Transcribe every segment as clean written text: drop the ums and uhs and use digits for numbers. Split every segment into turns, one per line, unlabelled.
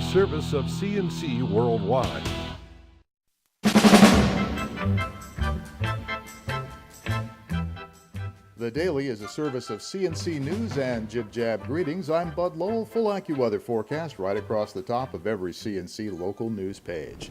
service of CNC Worldwide.
The Daily is a service of CNC News and Jib Jab Greetings. I'm Bud Lowell. Full AccuWeather forecast right across the top of every CNC local news page.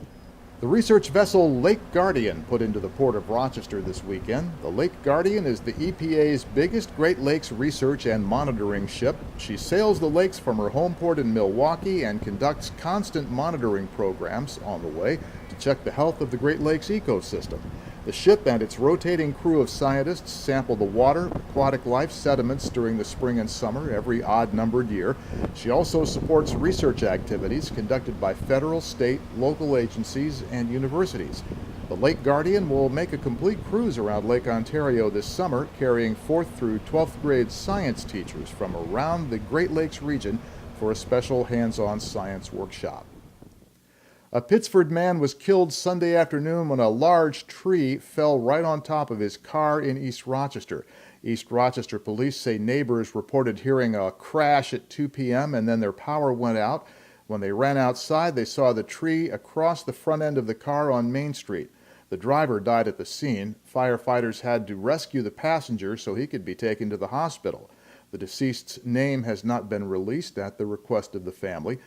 The research vessel Lake Guardian put into the port of Rochester this weekend. The Lake Guardian is the EPA's biggest Great Lakes research and monitoring ship. She sails the lakes from her home port in Milwaukee and conducts constant monitoring programs on the way to check the health of the Great Lakes ecosystem. The ship and its rotating crew of scientists sample the water, aquatic life, sediments during the spring and summer every odd-numbered year. She also supports research activities conducted by federal, state, local agencies, and universities. The Lake Guardian will make a complete cruise around Lake Ontario this summer, carrying 4th through 12th grade science teachers from around the Great Lakes region for a special hands-on science workshop. A Pittsford man was killed Sunday afternoon when a large tree fell right on top of his car in East Rochester. East Rochester police say neighbors reported hearing a crash at 2 p.m. and then their power went out. When they ran outside, they saw the tree across the front end of the car on Main Street. The driver died at the scene. Firefighters had to rescue the passenger so he could be taken to the hospital. The deceased's name has not been released at the request of the family.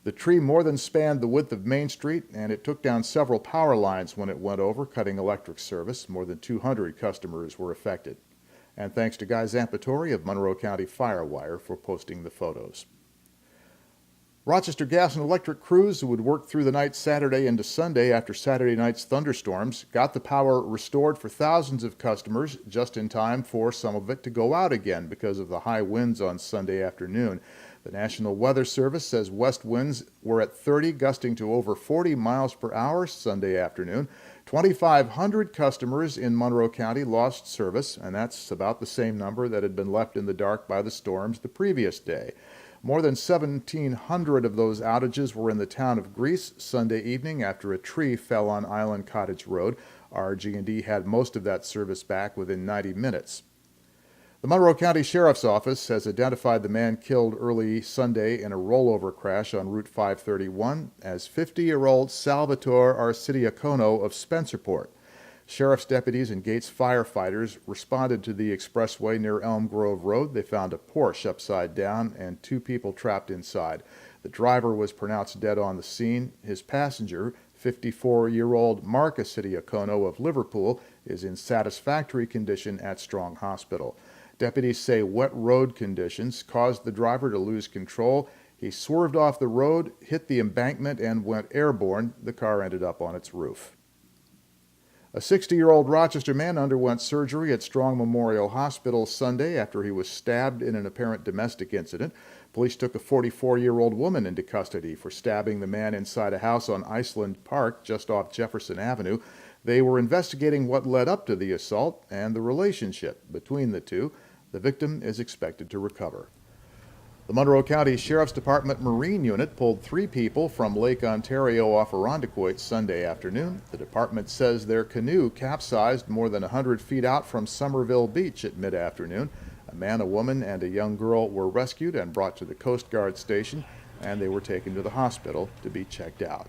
The tree more than spanned the width of Main Street, and it took down several power lines when it went over, cutting electric service. More than 200 customers were affected. And thanks to Guy Zampatori of Monroe County Firewire for posting the photos. Rochester Gas and Electric crews who would work through the night Saturday into Sunday after Saturday night's thunderstorms got the power restored for thousands of customers just in time for some of it to go out again because of the high winds on Sunday afternoon. The National Weather Service says west winds were at 30, gusting to over 40 miles per hour Sunday afternoon. 2,500 customers in Monroe County lost service, and that's about the same number that had been left in the dark by the storms the previous day. More than 1,700 of those outages were in the town of Greece Sunday evening after a tree fell on Island Cottage Road. RG&E had most of that service back within 90 minutes. The Monroe County Sheriff's Office has identified the man killed early Sunday in a rollover crash on Route 531 as 50-year-old Salvatore Arcidiacono of Spencerport. Sheriff's deputies and Gates firefighters responded to the expressway near Elm Grove Road. They found a Porsche upside down and 2 people trapped inside. The driver was pronounced dead on the scene. His passenger, 54-year-old Mark Arcidiacono of Liverpool, is in satisfactory condition at Strong Hospital. Deputies say wet road conditions caused the driver to lose control. He swerved off the road, hit the embankment, and went airborne. The car ended up on its roof. A 60-year-old Rochester man underwent surgery at Strong Memorial Hospital Sunday after he was stabbed in an apparent domestic incident. Police took a 44-year-old woman into custody for stabbing the man inside a house on Iceland Park just off Jefferson Avenue. They were investigating what led up to the assault and the relationship between the two. The victim is expected to recover. The Monroe County Sheriff's Department Marine Unit pulled 3 people from Lake Ontario off Irondequoit Sunday afternoon. The department says their canoe capsized more than 100 feet out from Somerville Beach at mid-afternoon. A man, a woman, and a young girl were rescued and brought to the Coast Guard station, and they were taken to the hospital to be checked out.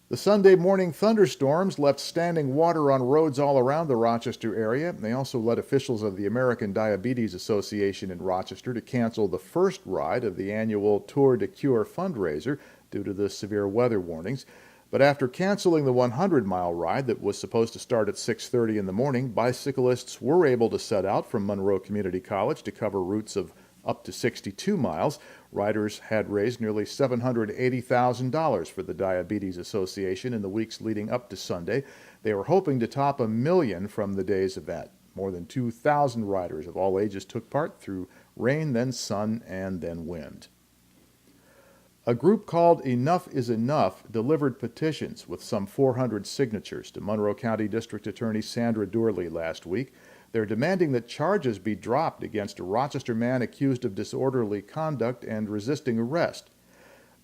The Sunday morning thunderstorms left standing water on roads all around the Rochester area. They also led officials of the American Diabetes Association in Rochester to cancel the first ride of the annual Tour de Cure fundraiser due to the severe weather warnings. But after canceling the 100-mile ride that was supposed to start at 6:30 in the morning, bicyclists were able to set out from Monroe Community College to cover routes of up to 62 miles. Riders had raised nearly $780,000 for the Diabetes Association in the weeks leading up to Sunday. They were hoping to top $1 million from the day's event. More than 2,000 riders of all ages took part through rain, then sun, and then wind. A group called Enough is Enough delivered petitions with some 400 signatures to Monroe County District Attorney Sandra Doorley last week. They're demanding that charges be dropped against a Rochester man accused of disorderly conduct and resisting arrest.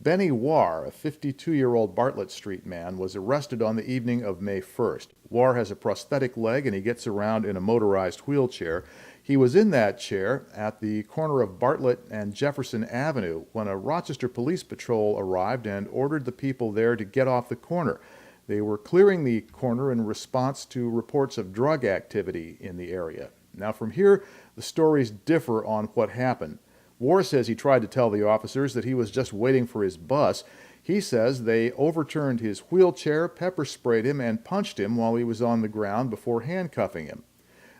Benny Warr, a 52-year-old Bartlett Street man, was arrested on the evening of May 1st. Warr has a prosthetic leg and he gets around in a motorized wheelchair. He was in that chair at the corner of Bartlett and Jefferson Avenue when a Rochester police patrol arrived and ordered the people there to get off the corner. They were clearing the corner in response to reports of drug activity in the area. Now from here, the stories differ on what happened. War says he tried to tell the officers that he was just waiting for his bus. He says they overturned his wheelchair, pepper sprayed him, and punched him while he was on the ground before handcuffing him.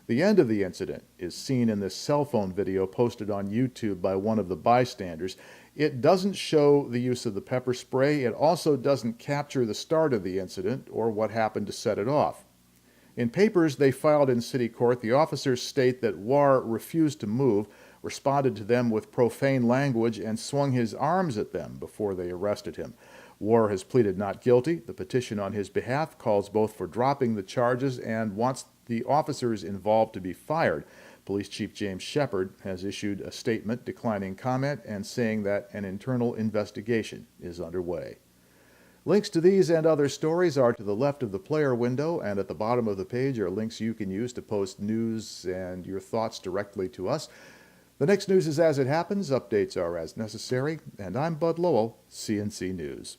The end of the incident is seen in this cell phone video posted on YouTube by one of the bystanders. It doesn't show the use of the pepper spray. It also doesn't capture the start of the incident or what happened to set it off. In papers they filed in city court, the officers state that War refused to move, responded to them with profane language, and swung his arms at them before they arrested him. War has pleaded not guilty. The petition on his behalf calls both for dropping the charges and wants the officers involved to be fired. Police Chief James Shepard has issued a statement declining comment and saying that an internal investigation is underway. Links to these and other stories are to the left of the player window, and at the bottom of the page are links you can use to post news and your thoughts directly to us. The next news is as it happens, updates are as necessary, and I'm Bud Lowell, CNC News.